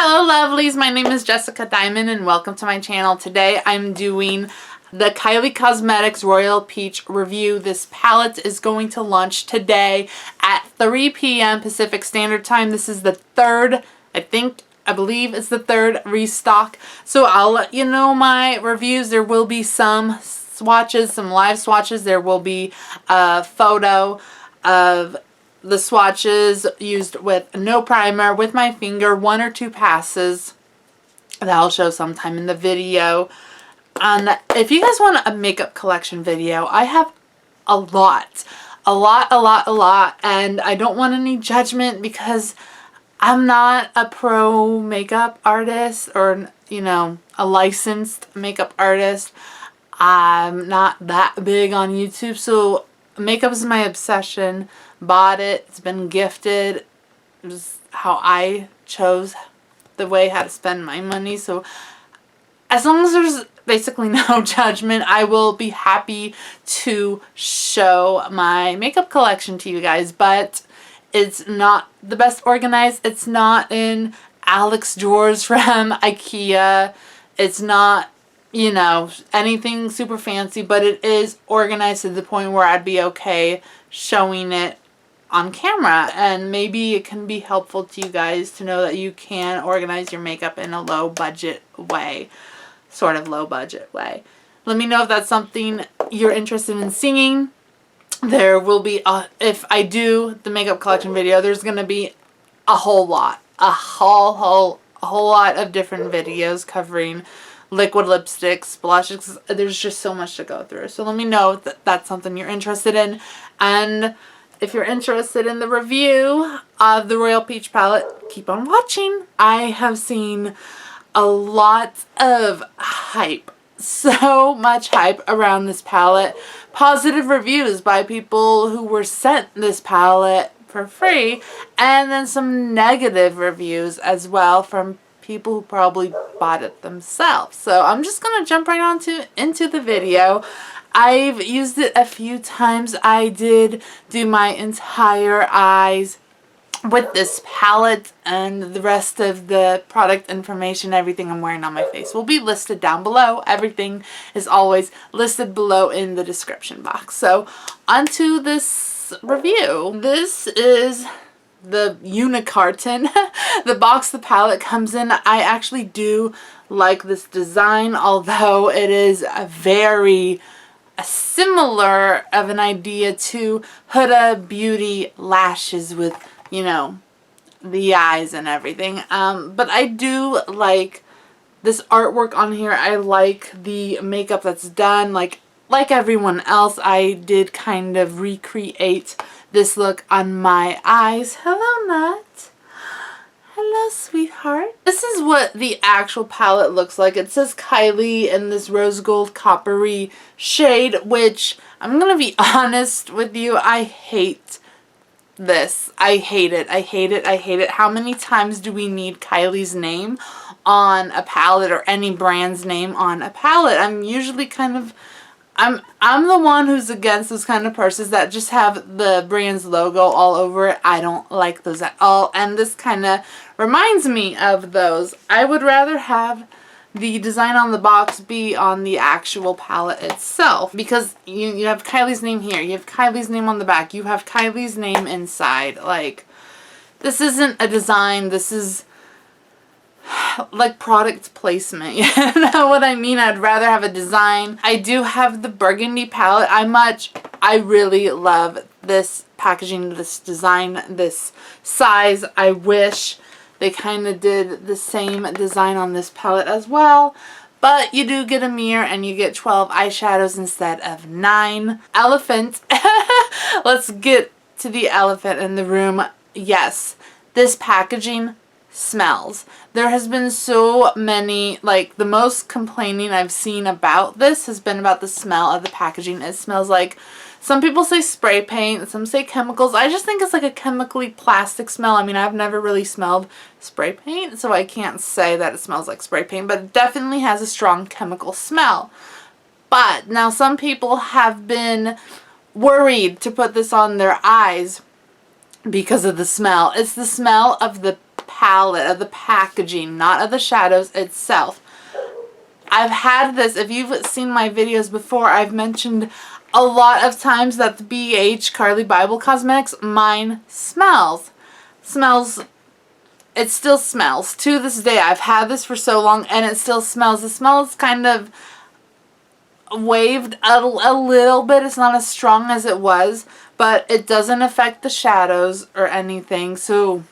Hello lovelies, my name is Jessica Diamond and welcome to my channel. Today I'm doing the KYLIE Cosmetics Royal Peach review. This palette is going to launch today at 3 p.m. Pacific Standard Time. This is the third, I believe it's the third restock. So I'll let you know my reviews. There will be some swatches, some live swatches. There will be a photo of the swatches used with no primer, with my finger, 1 or 2 passes that I'll show sometime in the video. And if you guys want a makeup collection video, I have a lot, and I don't want any judgment because I'm not a pro makeup artist or, you know, a licensed makeup artist. I'm not that big on YouTube, so makeup is my obsession. Bought it, it's been gifted. It was how I chose the way how to spend my money. So as long as there's basically no judgment, I will be happy to show my makeup collection to you guys. But it's not the best organized. It's not in Alex drawers from IKEA. It's not, you know, anything super fancy, but it is organized to the point where I'd be okay showing it on camera, and maybe it can be helpful to you guys to know that you can organize your makeup in a low budget way, sort of low budget way. Let me know if that's something you're interested in seeing. There will be if I do the makeup collection video, there's gonna be a whole lot, a whole lot of different videos covering liquid lipsticks, blushes. There's just so much to go through. So let me know if that's something you're interested in. And if you're interested in the review of the Royal Peach palette, keep on watching. I have seen a lot of hype, so much hype around this palette. Positive reviews by people who were sent this palette for free, and then some negative reviews as well from people who probably bought it themselves. So I'm just gonna jump right into the video. I've used it a few times. I did do my entire eyes with this palette, and the rest of the product information, everything I'm wearing on my face will be listed down below. Everything is always listed below in the description box. So onto this review. This is the unicarton, the box the palette comes in. I actually do like this design, although it is a very similar of an idea to Huda Beauty lashes with, you know, the eyes and everything. But I do like this artwork on here. I like the makeup that's done. Like everyone else, I did kind of recreate this look on my eyes. Hello, Nut. Hello, sweetheart. This is what the actual palette looks like. It says KYLIE in this rose gold coppery shade, which I'm gonna be honest with you, I hate this. I hate it. I hate it. I hate it. How many times do we need KYLIE's name on a palette or any brand's name on a palette? I'm usually kind of I'm the one who's against those kind of purses that just have the brand's logo all over it. I don't like those at all, and this kind of reminds me of those. I would rather have the design on the box be on the actual palette itself, because you have KYLIE's name here, you have KYLIE's name on the back, you have KYLIE's name inside. Like, this isn't a design, this is like product placement. You know what I mean? I'd rather have a design. I do have the burgundy palette. I really love this packaging, this design, this size. I wish they kind of did the same design on this palette as well. But you do get a mirror and you get 12 eyeshadows instead of 9. Elephant. Let's get to the elephant in the room. Yes, this packaging smells. There has been so many, like, the most complaining I've seen about this has been about the smell of the packaging. It smells like, some people say spray paint, some say chemicals. I just think it's like a chemically plastic smell. I mean, I've never really smelled spray paint, so I can't say that it smells like spray paint, but it definitely has a strong chemical smell. But now some people have been worried to put this on their eyes because of the smell. It's the smell of the palette, of the packaging, not of the shadows itself. I've had this, if you've seen my videos before, I've mentioned a lot of times that the BH KYLIE Bible Cosmetics, mine smells. It still smells. To this day, I've had this for so long and it still smells. The smell is kind of waved a little bit. It's not as strong as it was, but it doesn't affect the shadows or anything. So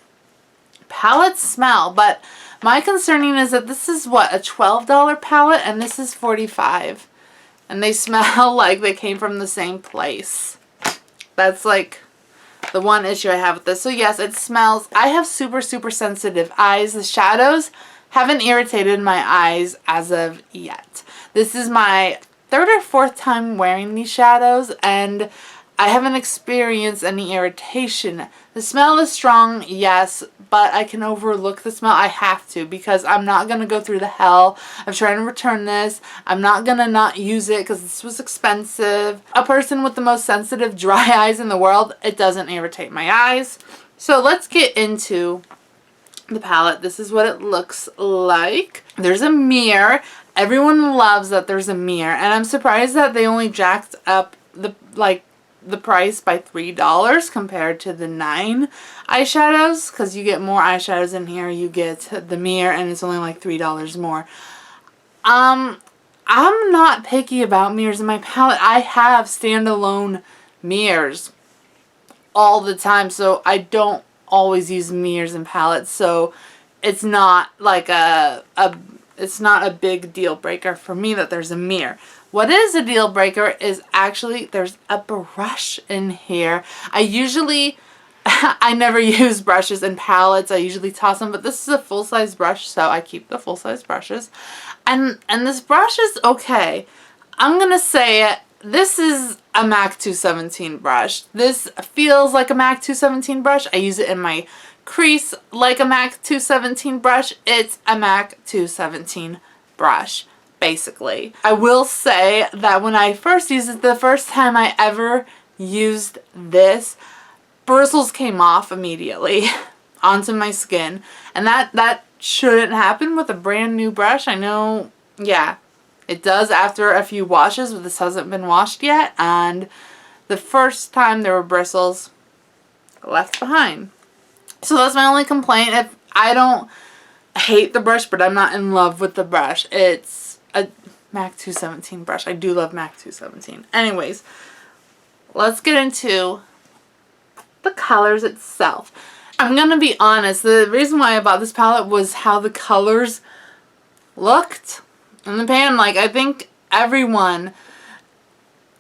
palettes smell, but my concerning is that this is what, a $12 palette, and this is $45, and they smell like they came from the same place. That's like the one issue I have with this. So yes, it smells. I have super sensitive eyes. The shadows haven't irritated my eyes as of yet. This is my third or fourth time wearing these shadows, and I haven't experienced any irritation. The smell is strong, yes, but I can overlook the smell. I have to, because I'm not going to go through the hell of trying to return this. I'm not going to not use it because this was expensive. A person with the most sensitive dry eyes in the world, it doesn't irritate my eyes. So let's get into the palette. This is what it looks like. There's a mirror. Everyone loves that there's a mirror, and I'm surprised that they only jacked up the price by $3 compared to the 9 eyeshadows, because you get more eyeshadows in here. You get the mirror and it's only like $3 more. I'm not picky about mirrors in my palette. I have standalone mirrors all the time, so I don't always use mirrors in palettes, so it's not like it's not a big deal breaker for me that there's a mirror. What is a deal breaker is actually there's a brush in here. I never use brushes in palettes. I usually toss them, but this is a full-size brush, so I keep the full-size brushes. And this brush is okay. I'm gonna say it. This is a MAC 217 brush. This feels like a MAC 217 brush. I use it in my crease like a MAC 217 brush. It's a MAC 217 brush, basically. I will say that when I first used it, the first time I ever used this, bristles came off immediately onto my skin, and that shouldn't happen with a brand new brush. I know, yeah, it does after a few washes, but this hasn't been washed yet, and the first time there were bristles left behind. So that's my only complaint. If I don't hate the brush, but I'm not in love with the brush. It's a MAC 217 brush. I do love MAC 217. Anyways, let's get into the colors itself. I'm gonna be honest, the reason why I bought this palette was how the colors looked in the pan. Like, I think everyone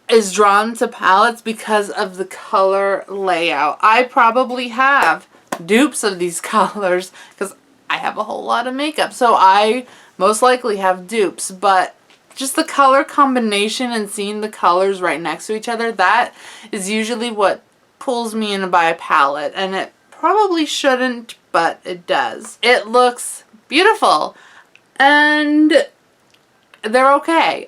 is drawn to palettes because of the color layout. I probably have dupes of these colors because I have a whole lot of makeup, so I most likely have dupes, but just the color combination and seeing the colors right next to each other, that is usually what pulls me in to buy a palette, and it probably shouldn't, but it does. It looks beautiful, and they're okay.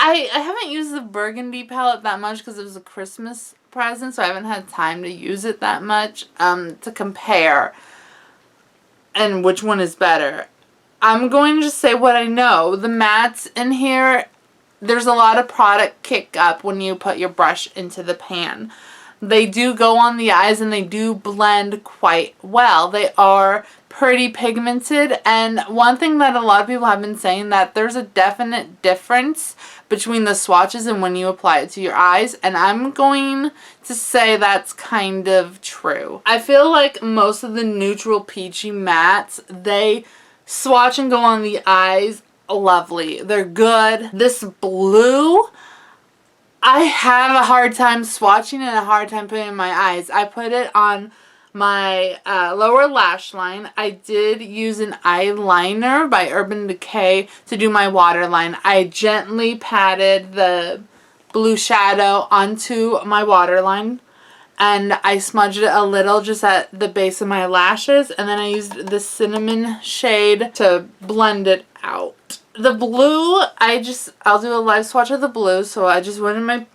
I haven't used the burgundy palette that much because it was a Christmas present, so I haven't had time to use it that much to compare and which one is better. I'm going to just say what I know. The mattes in here, there's a lot of product kick up when you put your brush into the pan. They do go on the eyes and they do blend quite well. They are pretty pigmented, and one thing that a lot of people have been saying, that there's a definite difference between the swatches and when you apply it to your eyes, and I'm going to say that's kind of true. I feel like most of the neutral peachy mattes, they swatch and go on the eyes lovely. They're good. This blue, I have a hard time swatching and a hard time putting it in my eyes. I put it on my lower lash line. I did use an eyeliner by Urban Decay to do my waterline. I gently patted the blue shadow onto my waterline, and I smudged it a little just at the base of my lashes, and then I used the cinnamon shade to blend it out. The blue, I'll do a live swatch of the blue, so I just went in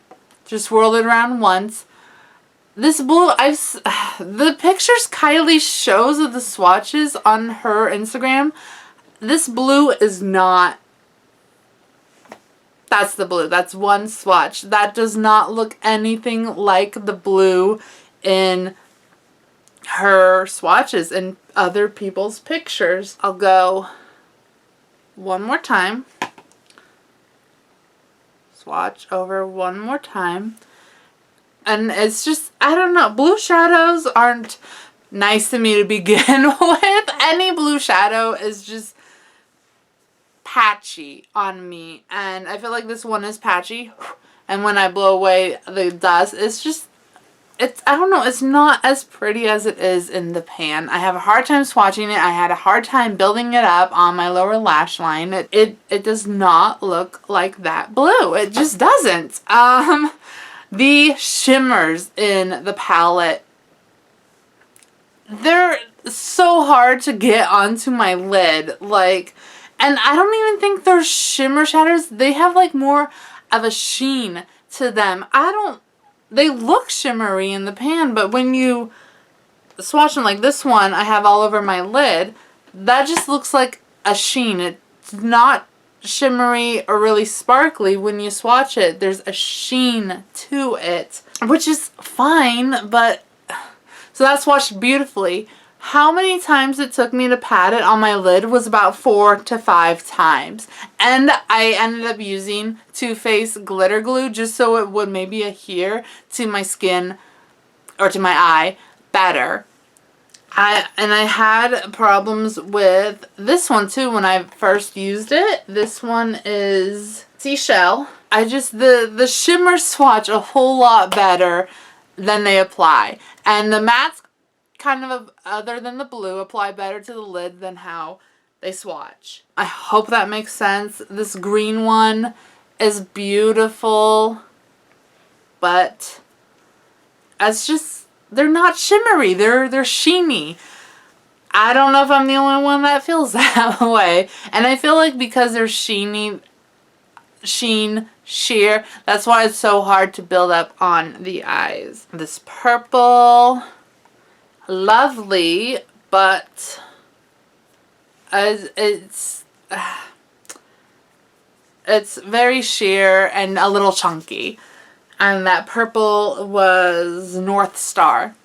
just swirled it around once. This blue, the pictures Kylie shows of the swatches on her Instagram, this blue is not, that's the blue. That's one swatch. That does not look anything like the blue in her swatches and other people's pictures. I'll go one more time. Swatch over one more time. And it's just, I don't know, blue shadows aren't nice to me to begin with. Any blue shadow is just patchy on me, and I feel like this one is patchy, and when I blow away the dust, I don't know, it's not as pretty as it is in the pan. I have a hard time swatching it. I had a hard time building it up on my lower lash line. It does not look like that blue. It just doesn't. The shimmers in the palette, they're so hard to get onto my lid, like, and I don't even think they're shimmer shadows. They have like more of a sheen to them. They look shimmery in the pan, but when you swatch them like this one I have all over my lid, that just looks like a sheen. It's not shimmery or really sparkly. When you swatch it, there's a sheen to it, which is fine, but so that swatched beautifully. How many times it took me to pat it on my lid was about 4 to 5 times. And I ended up using Too Faced glitter glue just so it would maybe adhere to my skin or to my eye better. I had problems with this one too when I first used it. This one is Seashell. The shimmer swatch a whole lot better than they apply. And the mattes, kind of other than the blue, apply better to the lid than how they swatch. I hope that makes sense. This green one is beautiful, but it's just, they're not shimmery. They're sheeny. I don't know if I'm the only one that feels that way. And I feel like because they're sheeny, sheer, that's why it's so hard to build up on the eyes. This purple, lovely, but it's very sheer and a little chunky. And that purple was North Star.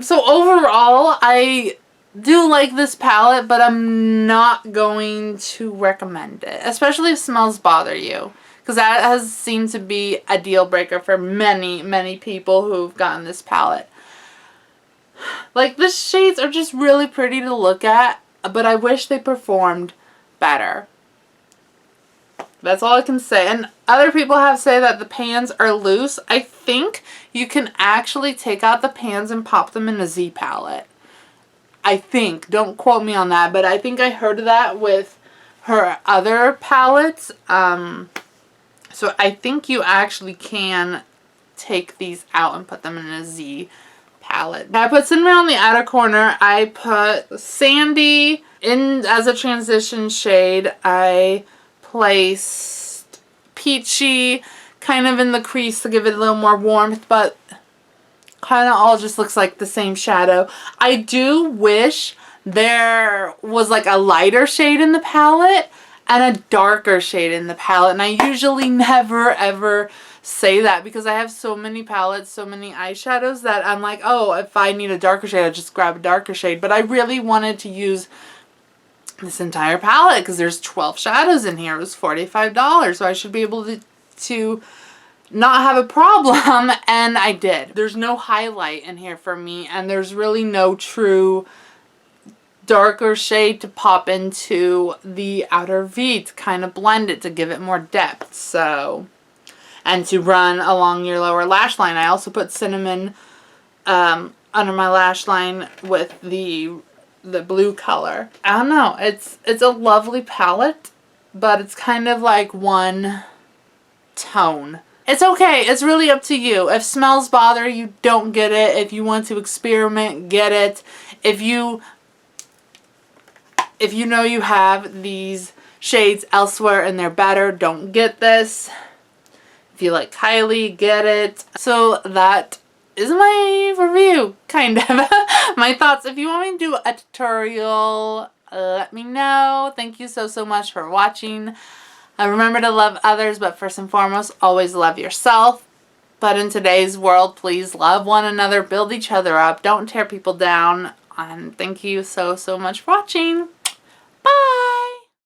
So overall, I do like this palette, but I'm not going to recommend it, especially if smells bother you, because that has seemed to be a deal breaker for many people who've gotten this palette. Like, the shades are just really pretty to look at, but I wish they performed better. That's all I can say. And other people have said that the pans are loose. I think you can actually take out the pans and pop them in a Z palette. I think. Don't quote me on that, but I think I heard that with her other palettes. So I think you actually can take these out and put them in a Z palette. I put cinnamon on the outer corner. I put Sandy in as a transition shade. I placed Peachy kind of in the crease to give it a little more warmth, but kind of all just looks like the same shadow. I do wish there was like a lighter shade in the palette and a darker shade in the palette, and I usually never ever say that because I have so many palettes, so many eyeshadows that I'm like, oh, if I need a darker shade, I'll just grab a darker shade. But I really wanted to use this entire palette because there's 12 shadows in here. It was $45, so I should be able to not have a problem, and I did. There's no highlight in here for me, and there's really no true darker shade to pop into the outer V to kind of blend it, to give it more depth. So, and to run along your lower lash line. I also put cinnamon under my lash line with the blue color. I don't know. It's a lovely palette, but it's kind of like one tone. It's okay. It's really up to you. If smells bother you, don't get it. If you want to experiment, get it. If you know you have these shades elsewhere and they're better, don't get this. If you like Kylie, get it. So that is my review, kind of. My thoughts. If you want me to do a tutorial, let me know. Thank you so much for watching. Remember to love others, but first and foremost, always love yourself. But in today's world, please love one another, build each other up, don't tear people down. And thank you so much for watching.